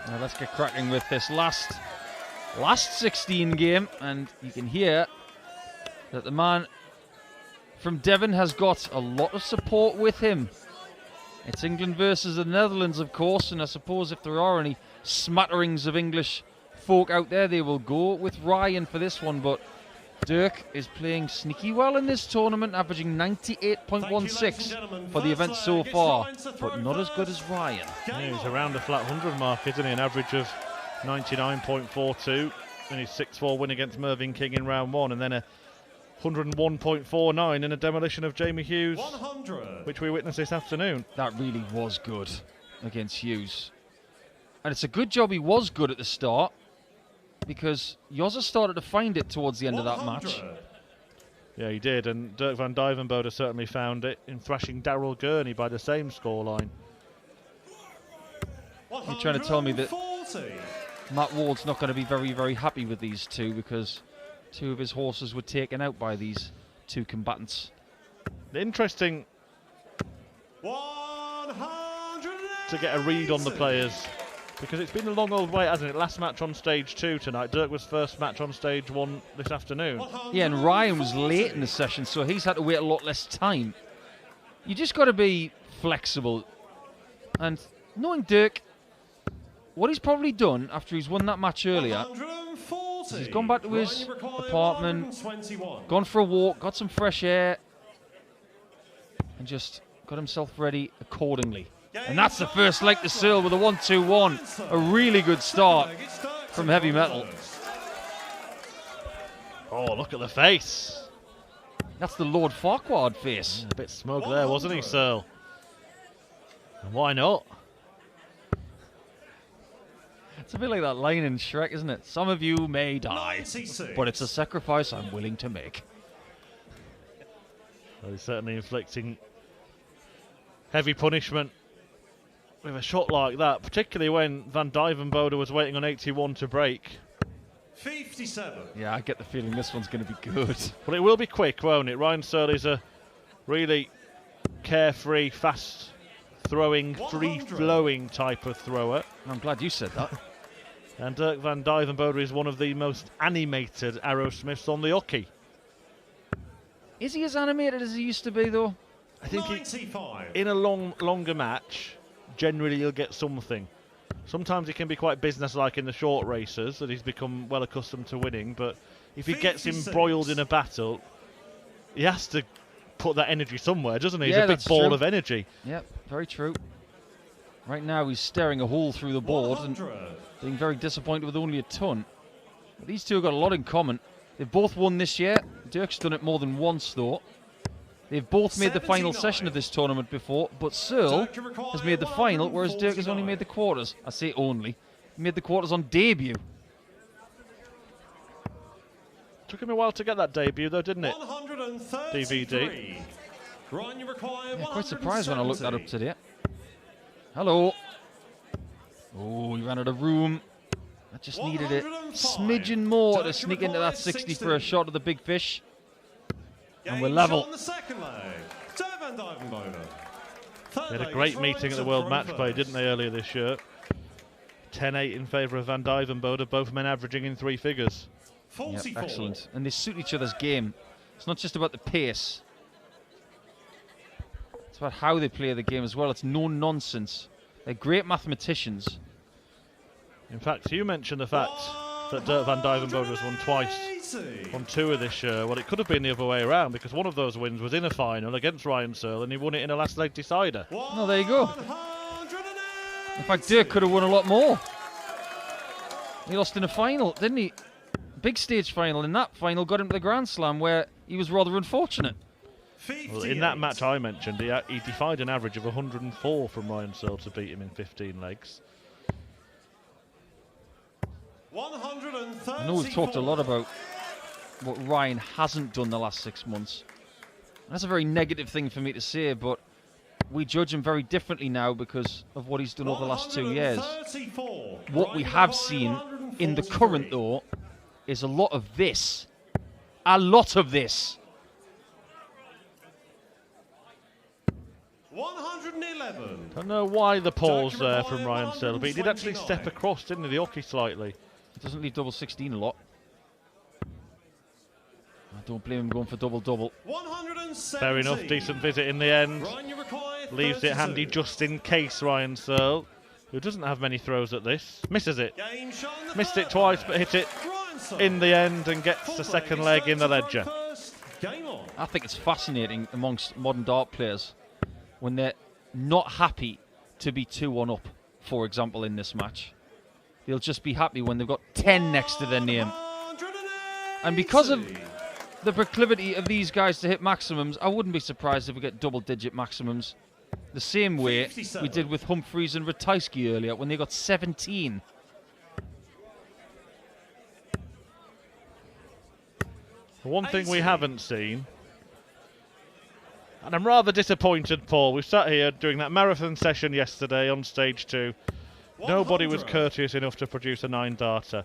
Now let's get cracking with this last 16 game, and you can hear that the man from Devon has got a lot of support with him. It's England versus the Netherlands, of course, and I suppose if there are any smatterings of English folk out there, they will go with Ryan for this one, but Dirk is playing sneaky well in this tournament, averaging 98.16 for the event so far, but not as good as Ryan. Yeah, he's around the flat 100 mark, isn't he? An average of 99.42 in his 6-4 win against Mervyn King in round 1, and then a 101.49 in a demolition of Jamie Hughes, 100. Which we witnessed this afternoon. That really was good against Hughes. And it's a good job he was good at the start, because Jozza started to find it towards the end 100. Of that match. Yeah, he did, and Dirk van Duijvenbode certainly found it in thrashing Daryl Gurney by the same scoreline. You're trying to tell me that Matt Ward's not going to be very, very happy with these two, because two of his horses were taken out by these two combatants. Interesting to get a read on the players, because it's been a long old wait, hasn't it? Last match on stage 2 tonight. Dirk was first match on stage 1 this afternoon. Yeah, and Ryan was late in the session, so he's had to wait a lot less time. You just got to be flexible. And knowing Dirk, what he's probably done after he's won that match earlier, is he's gone back to his apartment, gone for a walk, got some fresh air, and just got himself ready accordingly. And that's the first leg to Searle with a 1-2-1. A really good start from Heavy Metal. Oh, look at the face. That's the Lord Farquaad face. Yeah, a bit smug there, wasn't he, Searle? And why not? It's a bit like that line in Shrek, isn't it? Some of you may die, but it's a sacrifice I'm willing to make. Well, he's certainly inflicting heavy punishment with a shot like that, particularly when Van Duijvenbode was waiting on 81 to break. 57. Yeah, I get the feeling this one's going to be good. But it will be quick, won't it? Ryan Searle is a really carefree, fast-throwing, free-flowing type of thrower. I'm glad you said that. And Dirk van Duijvenbode is one of the most animated Arrowsmiths on the hockey. Is he as animated as he used to be, though? I think in a longer match, generally you'll get something. Sometimes he can be quite businesslike in the short races that he's become well accustomed to winning, but if he gets embroiled in a battle, he has to put that energy somewhere, doesn't he? He's a big ball of energy. Yep, very true. Right now he's staring a hole through the board and being very disappointed with only a ton. But these two have got a lot in common. They've both won this year. Dirk's done it more than once, though. They've both made the final session of this tournament before, but Searle has made the final, whereas Dirk has only made the quarters. I say only. He made the quarters on debut. Took him a while to get that debut, though, didn't it? DVD. Yeah, quite surprised when I looked that up today. Hello. Oh, he ran out of room. I just needed a smidgen more to sneak into that 60 for a shot of the big fish. And we're level. They had a great meeting at the World Match Play, didn't they, earlier this year? 10-8 in favour of Van Duijvenbode, both men averaging in 3 figures. Yep, excellent. And they suit each other's game. It's not just about the pace. It's about how they play the game as well. It's no nonsense. They're great mathematicians. In fact, you mentioned the fact that Dirk van Duijvenbode has won twice on tour this year. Well, it could have been the other way around, because one of those wins was in a final against Ryan Searle, and he won it in a last leg decider. Oh, there you go. In fact, Dirk could have won a lot more. He lost in a final, didn't he? Big stage final. In that final, got him to the Grand Slam, where he was rather unfortunate. Well, in that match I mentioned, he defied an average of 104 from Ryan Searle to beat him in 15 legs. I know we've talked a lot about what Ryan hasn't done the last 6 months. That's a very negative thing for me to say, but we judge him very differently now because of what he's done over the last 2 years. What we have seen in the current, though, is a lot of this. A lot of this. 111. 11. Don't know why the pause there from Ryan Searle, but he did actually step across, didn't he, the hockey slightly. He doesn't leave double 16 a lot. I don't blame him going for double-double. Fair enough, decent visit in the end. Leaves it handy just in case, Ryan Searle, who doesn't have many throws at this. Misses it. Missed it twice, but hit it in the end and gets the second leg in the ledger. I think it's fascinating amongst modern dart players when they're not happy to be 2-1 up, for example, in this match. They'll just be happy when they've got 10 next to their name. And because of the proclivity of these guys to hit maximums, I wouldn't be surprised if we get double-digit maximums. The same way we did with Humphreys and Ratajski earlier when they got 17. The one thing we haven't seen, and I'm rather disappointed, Paul, we sat here doing that marathon session yesterday on stage 2. Nobody was courteous enough to produce a 9-darter.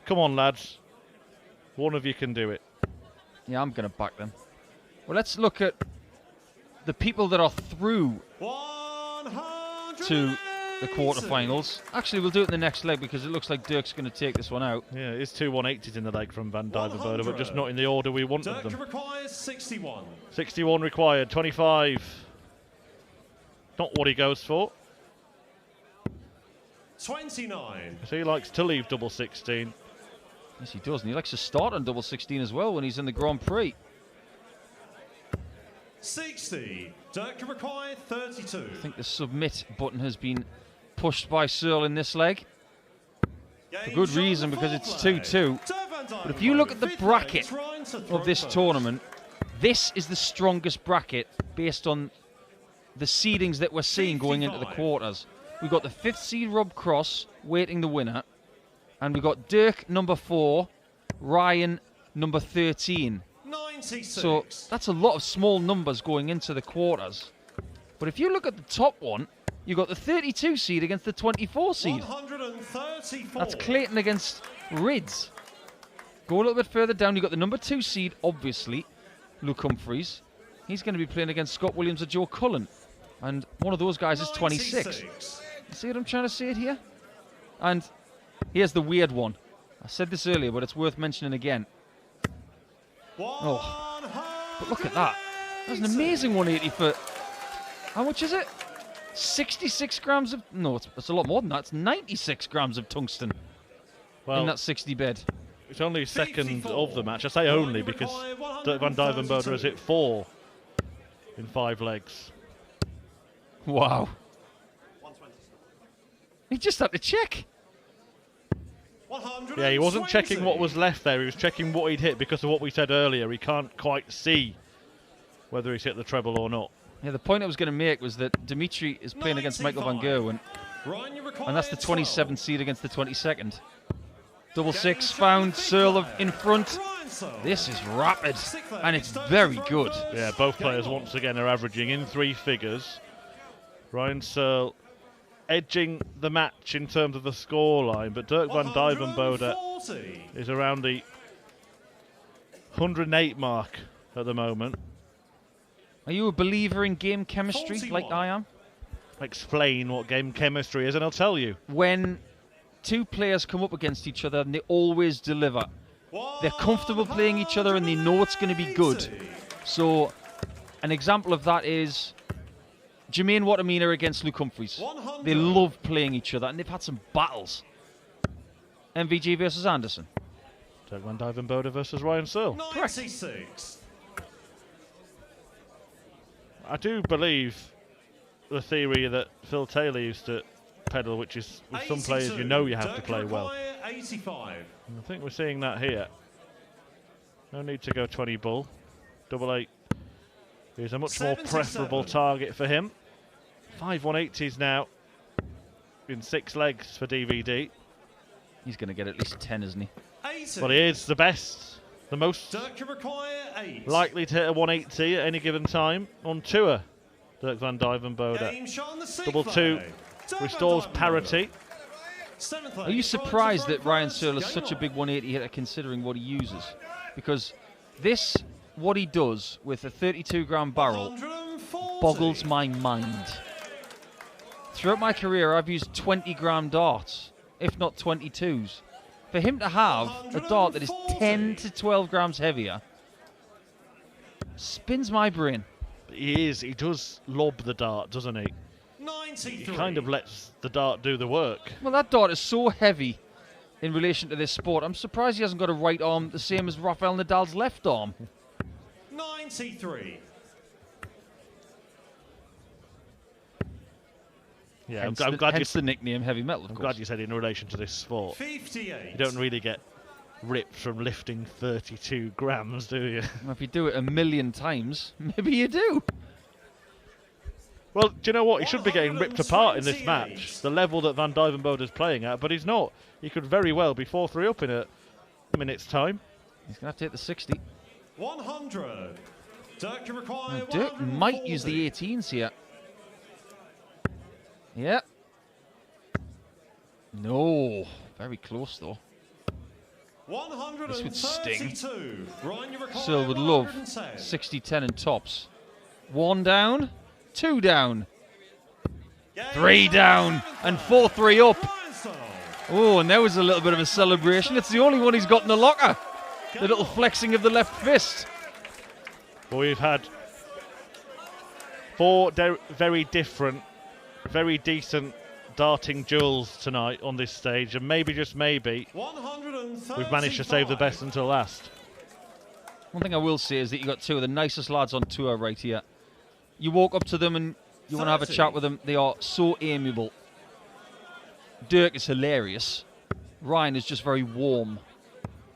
Come on, lads. One of you can do it. Yeah, I'm going to back them. Well, let's look at the people that are through to the quarterfinals. Actually, we'll do it in the next leg because it looks like Dirk's going to take this one out. Yeah, it is 2 180s in the leg from Van Duijvenbode, but just not in the order we wanted Dirk them. requires 61. 61 required, 25. Not what he goes for. 29. So he likes to leave double 16. Yes, he does, and he likes to start on double 16 as well when he's in the Grand Prix. 60. Dirk require 32. I think the submit button has been pushed by Searle in this leg. For good reason, because it's 2-2. But if you look at the bracket of this tournament, this is the strongest bracket based on the seedings that we're seeing going into the quarters. We've got the 5th seed Rob Cross waiting the winner. And we've got Dirk number 4, Ryan number 13. 96. So that's a lot of small numbers going into the quarters. But if you look at the top one, you've got the 32 seed against the 24 seed. 134. That's Clayton against Rids. Go a little bit further down, you've got the number 2 seed, obviously, Luke Humphreys. He's going to be playing against Scott Williams or Joe Cullen. And one of those guys is 26. 96. See what I'm trying to say it here? And here's the weird one. I said this earlier, but it's worth mentioning again. Oh, but look at that. That's an amazing 180 for... How much is it? 66 grams of... No, it's a lot more than that. It's 96 grams of tungsten in that 60 bed. It's only second of the match. I say only because Dirk Van Duijvenbode has hit 4 in 5 legs. Wow. He just had to check. Yeah, he wasn't checking what was left there. He was checking what he'd hit because of what we said earlier. He can't quite see whether he's hit the treble or not. Yeah, the point I was going to make was that Dimitri is playing against Michael van Gerwen, and that's the 27th seed against the 22nd. Double 6 found, Searle in front. This is rapid, and it's very good. Yeah, both players once again are averaging in 3 figures. Ryan Searle edging the match in terms of the scoreline, but Dirk Van Duijvenbode is around the 108 mark at the moment. Are you a believer in game chemistry 41. like I am? Explain what game chemistry is and I'll tell you. When 2 players come up against each other and they always deliver. They're comfortable playing each other and they know it's going to be good. So an example of that is Jermaine Watermina against Luke Humphreys. They love playing each other and they've had some battles. MVG versus Anderson. Dirk Van Duijvenbode versus Ryan Searle. 96. I do believe the theory that Phil Taylor used to peddle, which is with some players you know you have to play well. 85. And I think we're seeing that here. No need to go 20 bull. Double 8 is a much more preferable target for him. 5 180s now in 6 legs for DVD. He's going to get at least 10, isn't he? 80. Well, he is the best, the most Dirk require 8. likely to hit a 180 at any given time on tour. Dirk Van Duijvenbode. Game shot on the 6th Double 2 flag. Dirk Van restores Duijvenbode. parity. 7th Are you surprised that Ryan Searle is such a big 180 hitter considering what he uses? Because this, what he does with a 32 gram barrel, boggles my mind. throughout my career, I've used 20-gram darts, if not 22s. For him to have a dart that is 10 to 12 grams heavier spins my brain. He does lob the dart, doesn't he? 93. He kind of lets the dart do the work. Well, that dart is so heavy in relation to this sport. I'm surprised he hasn't got a right arm the same as Rafael Nadal's left arm. 93. Yeah, Hence, I'm glad hence the nickname Heavy Metal, of I'm course. glad you said in relation to this sport. 58. You don't really get ripped from lifting 32 grams, do you? Well, if you do it a million times, maybe you do. Well, do you know what? He should be getting ripped apart in this match. The level that Van Duijvenbode is playing at, but he's not. He could very well be 4-3 up in a minute's time. He's going to have to hit the 60. 100. Dirk, you require Now, Dirk might use the 18s here. Yeah. No. Very close, though. This would sting. Searle would love 60-10 and tops. 1 down, 2 down, 3 down, and 4-3 up. Oh, and there was a little bit of a celebration. It's the only one he's got in the locker. The little flexing of the left fist. Well, we've had 4 very different, very decent darting duels tonight on this stage, and maybe, just maybe, we've managed to save the best until last. One thing I will say is that you've got 2 of the nicest lads on tour right here. You walk up to them and you want to have a chat with them. They are so amiable. Dirk is hilarious. Ryan is just very warm.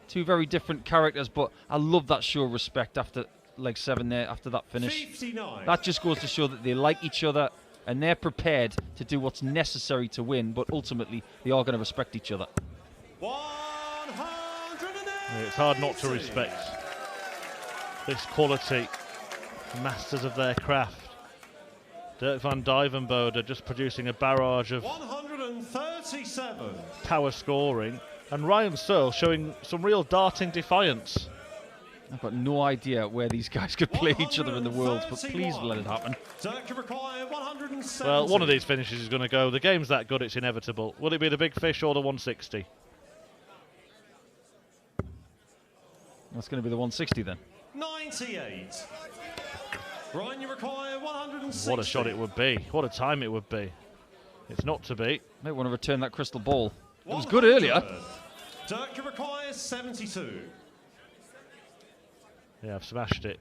2 very different characters, but I love that show of respect after leg 7 there, after that finish. 59. That just goes to show that they like each other and they're prepared to do what's necessary to win, but ultimately they are going to respect each other. 180. It's hard not to respect this quality. Masters of their craft. Dirk Van Duijvenbode just producing a barrage of 137. power scoring, and Ryan Searle showing some real darting defiance. I've got no idea where these guys could play each other in the world, but please let it happen. Well, one of these finishes is going to go. The game's that good, it's inevitable. Will it be the big fish or the 160? That's going to be the 160 then. 98. Ryan, you require 160. What a shot it would be. What a time it would be. It's not to be. Might want to return that crystal ball. It was good earlier. Dirk, you require 72. Yeah, I've smashed it.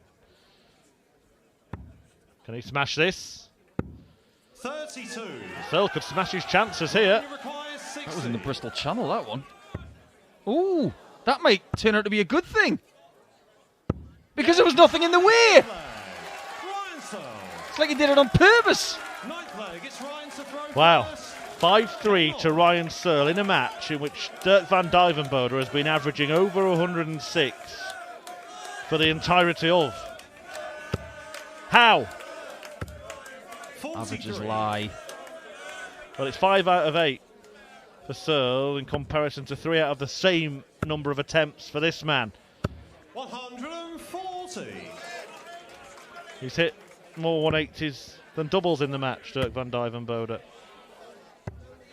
Can he smash this? 32. Searle could smash his chances here. That was in the Bristol Channel, that one. Ooh, that might turn out to be a good thing. Because there was nothing in the way. It's like he did it on purpose. Wow. 5-3 to Ryan Searle in a match in which Dirk Van Duijvenbode has been averaging over 106 for the entirety of. How? Averages lie. Well, it's 5 out of 8 for Searle in comparison to 3 out of the same number of attempts for this man. 140. He's hit more 180s than doubles in the match, Dirk Van Duijvenbode.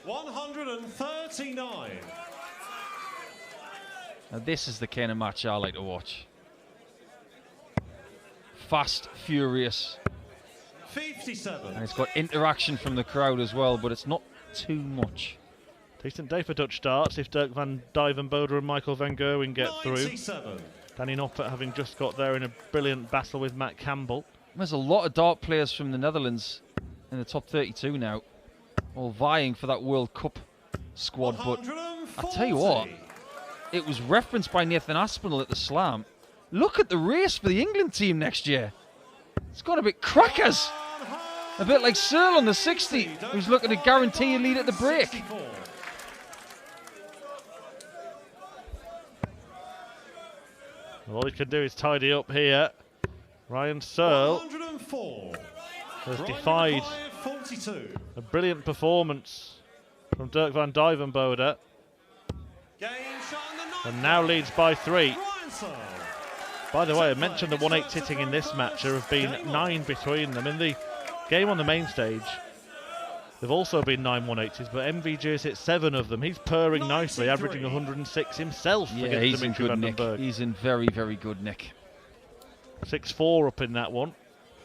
139. Now this is the kind of match I like to watch. Fast, furious. 57. And it's got interaction from the crowd as well, but it's not too much. Decent day for Dutch darts if Dirk Van Duijvenbode and Michael van Gerwen get 97. through. Danny Noppert having just got there in a brilliant battle with Matt Campbell. There's a lot of dart players from the Netherlands in the top 32 now, all vying for that World Cup squad. But I tell you what, it was referenced by Nathan Aspinall at the Slam. Look at the race for the England team next year. It's got a bit crackers. A bit like Searle on the 60, who's looking to guarantee a lead at the break. All he can do is tidy up here. Ryan Searle has defied a brilliant performance from Dirk Van Duijvenbode and now leads by 3. By the way, I mentioned the 1-8 hitting in this match. There have been 9 between them. In the game on the main stage, They've also been 9 180s, but MVG's hit 7 of them. He's purring nicely, averaging 106 himself Yeah, against he's in Dimitri good nick. Vandenberg. He's in very, very good nick. 6-4 up in that one.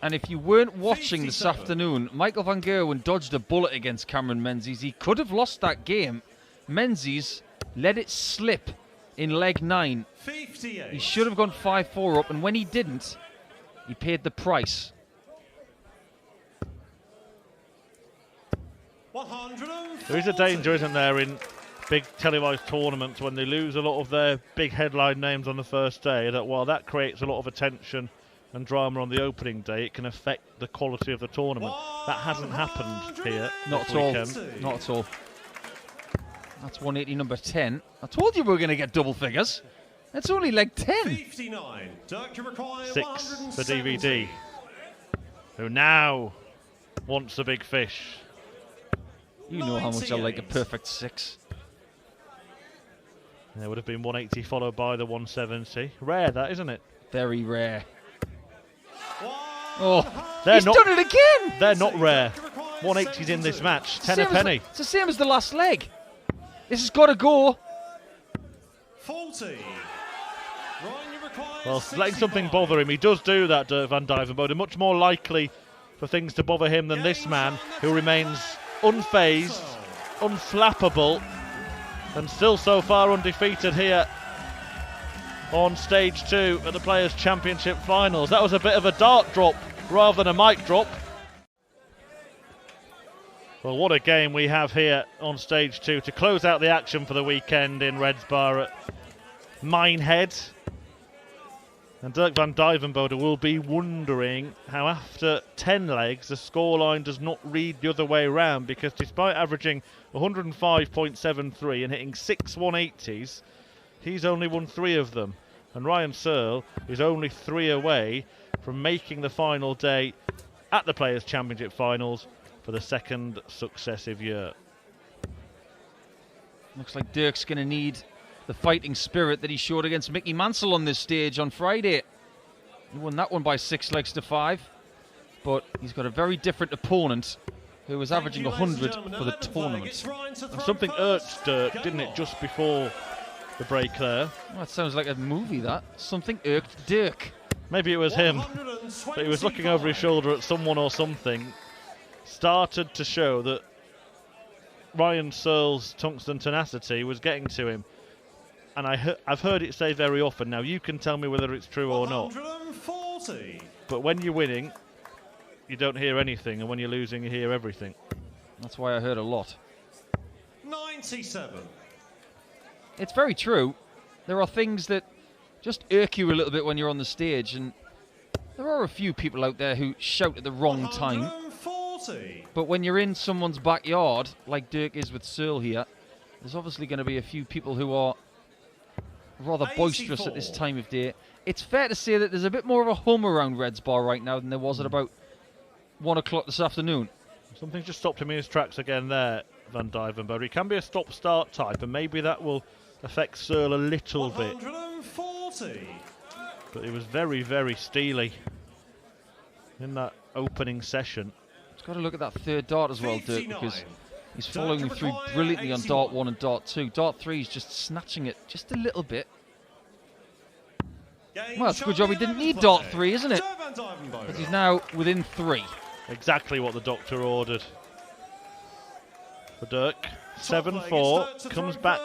And if you weren't watching this 57. afternoon, Michael van Gerwen dodged a bullet against Cameron Menzies. He could have lost that game. Menzies let it slip in leg 9. 58. He should have gone 5-4 up, and when he didn't, he paid the price. 140. There is a danger, isn't there, in big televised tournaments when they lose a lot of their big headline names on the first day, that while that creates a lot of attention and drama on the opening day, it can affect the quality of the tournament. That hasn't happened here. Not this at all. weekend. Not at all. That's 180 number 10. I told you we were going to get double figures. That's only leg 10. 59. Dirk, you require 6 for 170. DVD, who now wants the big fish. You know how much I like a perfect 6. There would have been 180 followed by the 170. Rare, that, isn't it? Very rare. 100. Oh, They're he's not- done it again! They're not rare. 180s in this match. 10 a Same as penny. it's the same as the last leg. This has got to go. 40. Ryan, you require Well, letting 65. something bother him, he does do that, Dirk van Duijvenbode. Much more likely for things to bother him than this man, who remains unfazed, unflappable, and still so far undefeated here on stage 2 at the Players' Championship Finals. That was a bit of a dart drop rather than a mic drop. Well, what a game we have here on stage 2 to close out the action for the weekend in Reds Bar at Minehead. And Dirk van Duijvenbode will be wondering how after 10 legs the scoreline does not read the other way around, because despite averaging 105.73 and hitting 6 180s, he's only won 3 of them. And Ryan Searle is only 3 away from making the final day at the Players' Championship Finals for the 2nd successive year. Looks like Dirk's going to need the fighting spirit that he showed against Mickey Mansell on this stage on Friday. He won that one by 6 legs to 5, but he's got a very different opponent who was averaging 100 for the tournament. Something irked Dirk, didn't it, just before the break there? Well, that sounds like a movie, that. Something irked Dirk. Maybe it was him, but he was looking over his shoulder at someone or something. Started to show that Ryan Searle's tungsten tenacity was getting to him. And I've heard it say very often, now you can tell me whether it's true or not, 140. but when you're winning, you don't hear anything, and when you're losing, you hear everything. That's why I heard a lot. 97. It's very true. There are things that just irk you a little bit when you're on the stage, and there are a few people out there who shout at the wrong time. 140. But when you're in someone's backyard, like Dirk is with Searle here, there's obviously going to be a few people who are rather boisterous at this 84. time of day. It's fair to say that there's a bit more of a hum around Reds Bar right now than there was at about 1 o'clock this afternoon. Something just stopped him in his tracks again there, Van Duijvenbode. He can be a stop-start type, and maybe that will affect Searle a little bit. 140. But it was very, very steely in that opening session. He's got to look at that third dart as well, Dirk, 59. because he's following me through brilliantly on dart 1 and dart 2. Dart 3 is just snatching it just a little bit. Well, it's a good job he didn't need dart 3, isn't it? But he's now within 3. Exactly what the doctor ordered. For Dirk, 7-4, comes back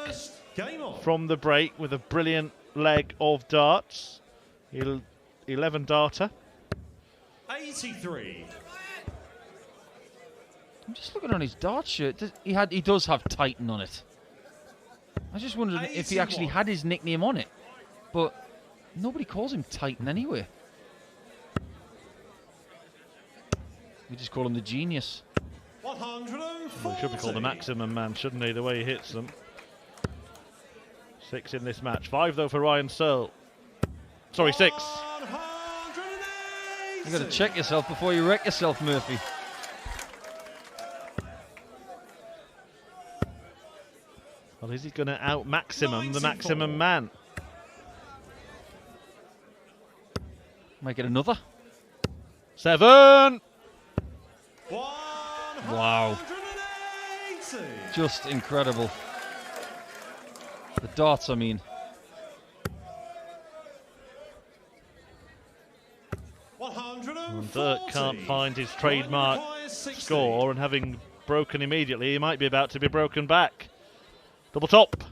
from the break with a brilliant leg of darts. 11 darter. 83. I'm just looking on his dart shirt. He does have Titan on it. I just wondered if he actually 81. had his nickname on it, but nobody calls him Titan anyway. We just call him the Genius. 140. Well, he should be called the Maximum Man, shouldn't he, the way he hits them. 6 in this match. 5, though, for Ryan Searle. Sorry, 6. 180. You got to check yourself before you wreck yourself, Murphy. Well, is he going to out-maximum the 94. Maximum Man? Might get another. 7! Wow. Wow. Just incredible. The darts, I mean. 140. Dirk can't find his trademark score, and having broken immediately, he might be about to be broken back. Double top.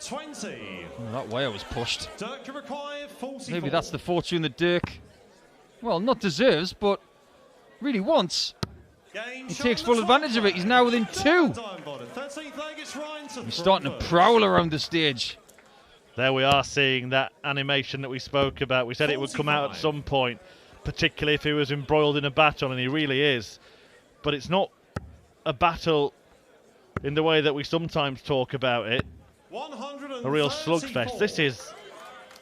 20. Oh, that wire was pushed. Dirk can require 44. Maybe that's the fortune that Dirk, well, not deserves, but really wants. Game He shot takes on full the advantage of it. He's now within 2. Duijvenbode. 13th leg, it's Ryan to He's starting to prowl around the stage. There we are seeing that animation that we spoke about. We said it would come out at some point, particularly if he was embroiled in a battle, and he really is. But it's not a battle in the way that we sometimes talk about it. A real slugfest. This is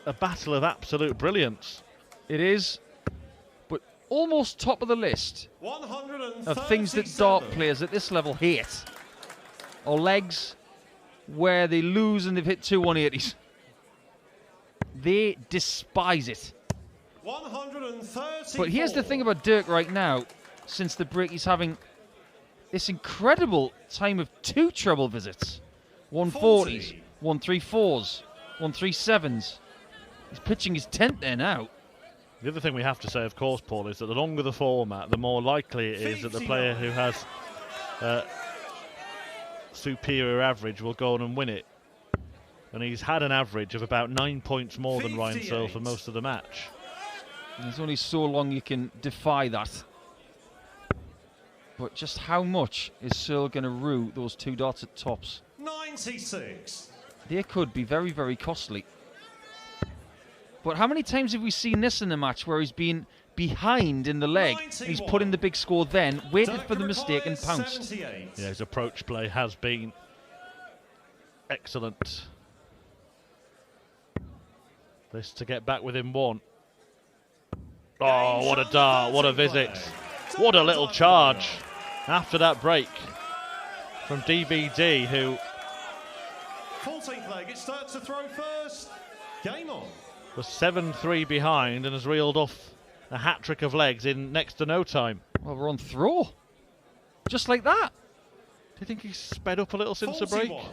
a battle of absolute brilliance. It is, but almost top of the list of things that dart players at this level hate are legs where they lose and they've hit 2 180s. They despise it. 134. But here's the thing about Dirk right now. Since the break, he's having this incredible time of 2 treble visits. 140s, 134s, 137s. He's pitching his tent there now. The other thing we have to say, of course, Paul, is that the longer the format, the more likely it is that the player who has superior average will go on and win it. And he's had an average of about 9 points more than Ryan Searle for most of the match. There's only so long you can defy that. But just how much is Searle going to rue those 2 darts at tops? 96. They could be very, very costly. But how many times have we seen this in the match where he's been behind in the leg, and he's put in the big score then, waited for the mistake and pounced? 78. Yeah, his approach play has been excellent. This to get back within 1. Oh, what a dart, what a visit. What a little charge after that break from DVD, who 14th leg, it starts to throw first. Game on. was 7-3 behind and has reeled off a hat-trick of legs in next to no time. Well, we're on throw. Just like that. Do you think he's sped up a little since the break? 41.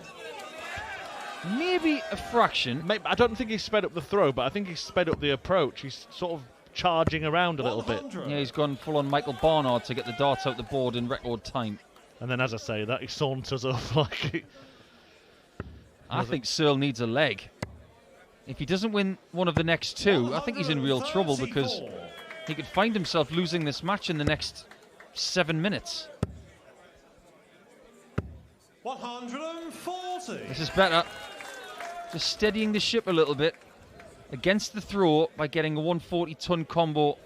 Maybe a fraction. Maybe, I don't think he's sped up the throw, but I think he's sped up the approach. He's sort of charging around a little bit. 100. Yeah, he's gone full on Michael Barnard to get the darts out the board in record time. And then, as I say, that he saunters up like... I think Searle needs a leg. If he doesn't win one of the next 2, I think he's in real trouble because he could find himself losing this match in the next 7 minutes. 140. This is better. Just steadying the ship a little bit against the throw by getting a 140-ton combo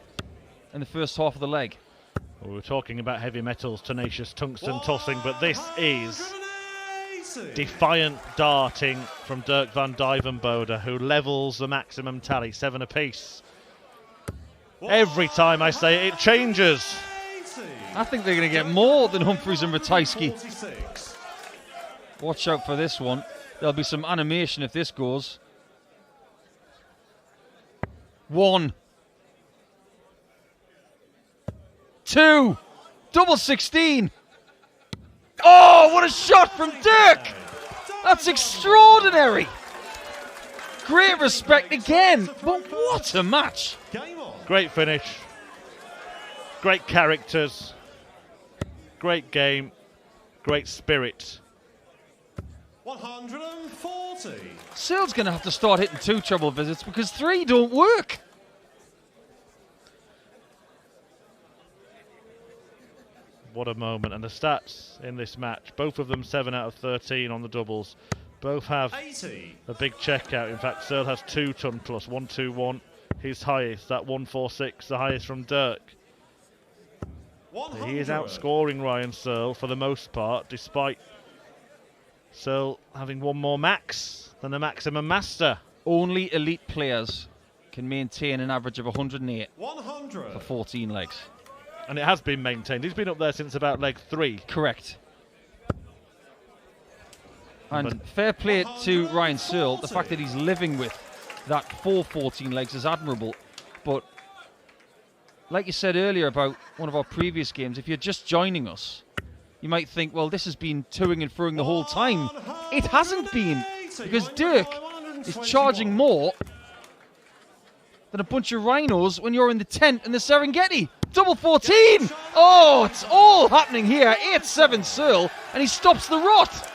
in the first half of the leg. Well, we were talking about heavy metals, tenacious tungsten tossing, but this is defiant darting from Dirk van Duijvenbode, who levels the maximum tally, 7 apiece. Every time I say it, it changes. I think they're going to get more than Humphreys and Ratajski. 46. Watch out for this one. There'll be some animation if this goes. 1, 2, double 16. Oh, what a shot from Dirk! That's extraordinary. Great respect again. But what a match. Game on. Great finish. Great characters. Great game. Great spirit. 140. Searle's going to have to start hitting 2 treble visits because 3 don't work. What a moment. And the stats in this match, both of them 7 out of 13 on the doubles. Both have 80. a big checkout. In fact, Searle has 2 ton plus, 121, his highest. That 146, the highest from Dirk. 100. He is outscoring Ryan Searle for the most part, despite Searle having 1 more max than the maximum master. Only elite players can maintain an average of 108 100. for 14 legs. And it has been maintained. He's been up there since about leg 3. Correct. And fair play to Ryan Searle. The fact that he's living with that 14 legs is admirable. But like you said earlier about one of our previous games, if you're just joining us, You might think, well, this has been toing and froing the whole time. It hasn't been, because Dirk is charging more than a bunch of rhinos when you're in the tent in the Serengeti. Double 14! Oh, it's all happening here. 8-7 Searle, and he stops the rot.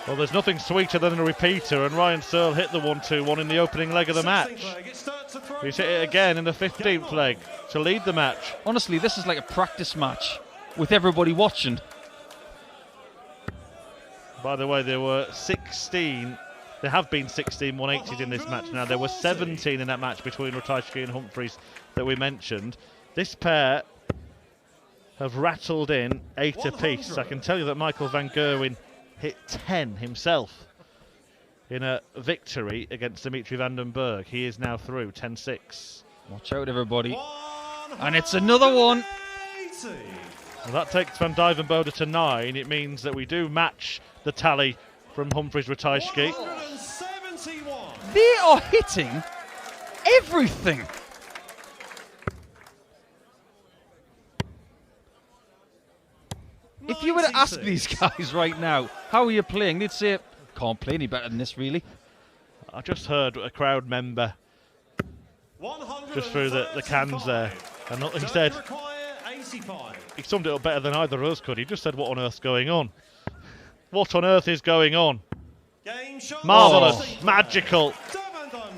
Well, there's nothing sweeter than a repeater, and Ryan Searle hit the 1-2-1 in the opening leg of the match. He's hit it again in the 15th leg to lead the match. Honestly, this is like a practice match with everybody watching. By the way, there have been 16 180s in this match now. There were 17 in that match between Ratajski and Humphries that we mentioned. This pair have rattled in 8 apiece. I can tell you that Michael van Gerwen hit 10 himself in a victory against Dimitri van den Berg. He is now through 10-6. Watch out, everybody. And it's another one. Well, that takes Van Duijvenbode to 9. It means that we do match the tally from Humphries Ratajski. They are hitting everything. If you were to ask these guys right now, how are you playing? They'd say, can't play any better than this, really. I just heard a crowd member just through the cans there. And he said, he summed it up better than either of us could. He just said, what on earth's going on? What on earth is going on? Marvellous, magical,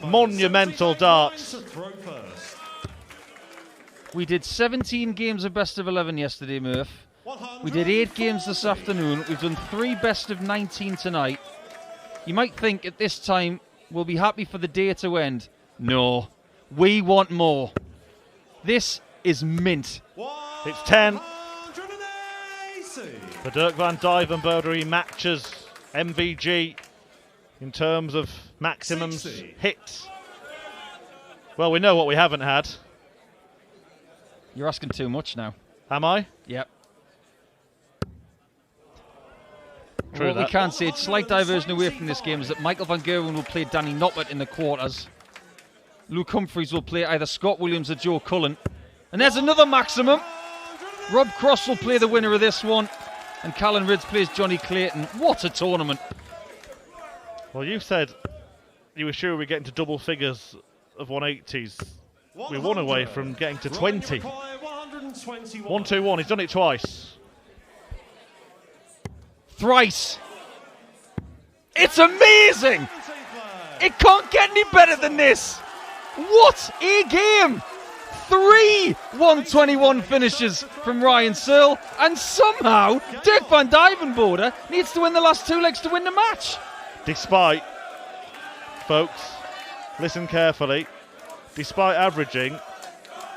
monumental darts. We did 17 games of best of 11 yesterday, Murph. We did 8 games this afternoon. We've done 3 best of 19 tonight. You might think at this time we'll be happy for the day to end. No, we want more. This is mint. It's 10. For Dirk van Duijvenbode, he matches MVG in terms of maximums hits. Well, we know what we haven't had. You're asking too much now. Am I? Yep. True what that. we can say, it's slight diversion away from this game, is that Michael van Gerwen will play Danny Noppert in the quarters. Luke Humphries will play either Scott Williams or Joe Cullen. And there's another maximum. Rob Cross will play the winner of this one. And Callan Ridds plays Johnny Clayton. What a tournament. Well, you said you were sure we'd get into double figures of 180s. We're one away from getting to 20. 1-2-1, he's done it twice. Thrice. It's amazing. It can't get any better than this. What a game. 3 121 finishes from Ryan Searle, and somehow Dirk van Duijvenbode needs to win the last 2 legs to win the match. Despite, folks, listen carefully, despite averaging,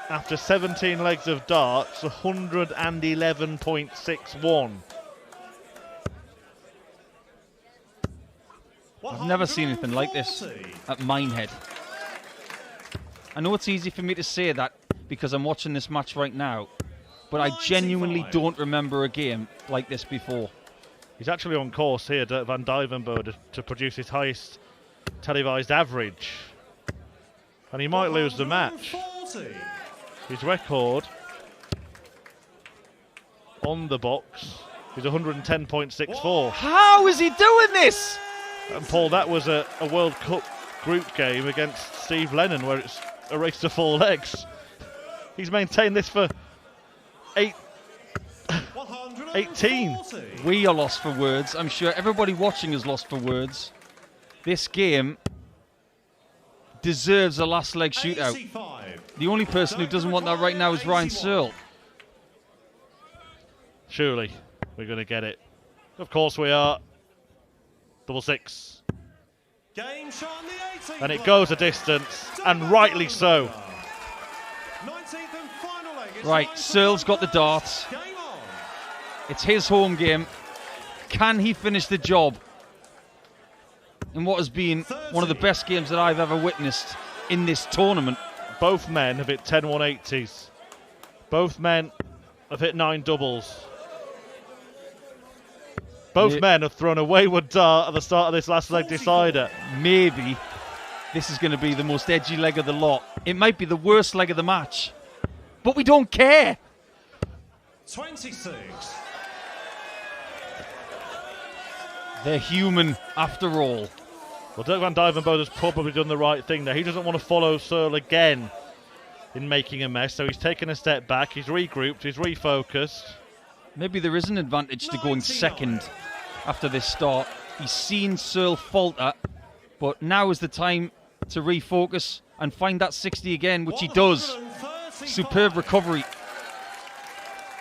after 17 legs of darts, 111.61. I've never seen anything like this at Minehead. I know it's easy for me to say that because I'm watching this match right now, but I genuinely don't remember a game like this before. He's actually on course here, Dirk van Duijvenbode, to produce his highest televised average. And he might lose the match. His record on the box is 110.64. How is he doing this? And Paul, that was a World Cup group game against Steve Lennon where it's a race to 4 legs. He's maintained this for 18. We are lost for words. I'm sure everybody watching is lost for words. This game deserves a last leg shootout. The only person who doesn't want that right now is Ryan Searle. Surely we're going to get it. Of course we are. Double 6. And it goes a distance, and rightly so. Right, Searle's got the darts. It's his home game. Can he finish the job in what has been one of the best games that I've ever witnessed in this tournament? Both men have hit 10 180s. Both men have hit 9 doubles. Both men have thrown a wayward dart at the start of this last leg decider. Maybe this is going to be the most edgy leg of the lot. It might be the worst leg of the match. But we don't care. 26. They're human after all. Well, Dirk van Duijvenbode has probably done the right thing there. He doesn't want to follow Searle again in making a mess, so he's taken a step back, he's regrouped, he's refocused. Maybe there is an advantage to going second after this start. He's seen Searle falter, but now is the time to refocus and find that 60 again, which he does. Superb recovery.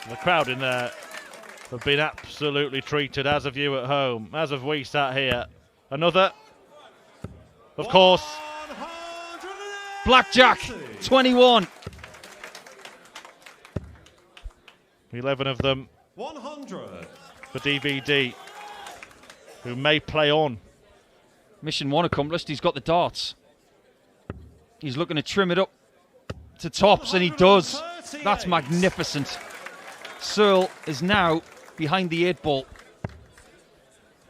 The crowd in there have been absolutely treated, as have you at home, as have we sat here. Another, of course. Blackjack, 21. 11 of them 100 for DVD, who may play on. Mission 1 accomplished. He's got the darts. He's looking to trim it up to tops, and he does. That's magnificent. Searle is now behind the 8 ball.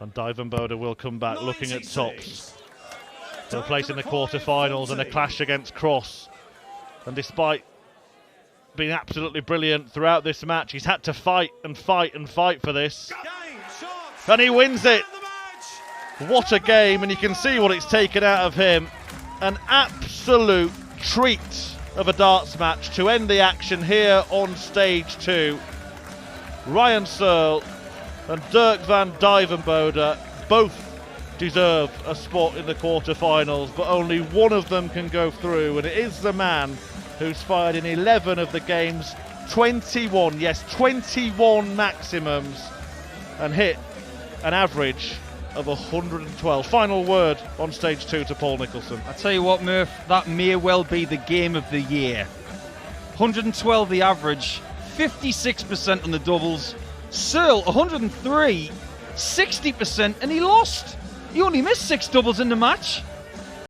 And Duijvenbode will come back looking at tops for a place in the quarterfinals and a clash against Cross. And despite being absolutely brilliant throughout this match, he's had to fight and fight and fight for this. And he wins it. What a game, and you can see what it's taken out of him. An absolute treat of a darts match to end the action here on stage 2. Ryan Searle and Dirk van Duijvenbode both deserve a spot in the quarterfinals, but only one of them can go through, and it is the man who's fired in 11 of the game's 21, yes, 21 maximums, and hit an average of 112. Final word on stage 2 to Paul Nicholson. I tell you what, Murph, that may well be the game of the year. 112 the average, 56% on the doubles. Searle, 103, 60%, and he lost. He only missed 6 doubles in the match.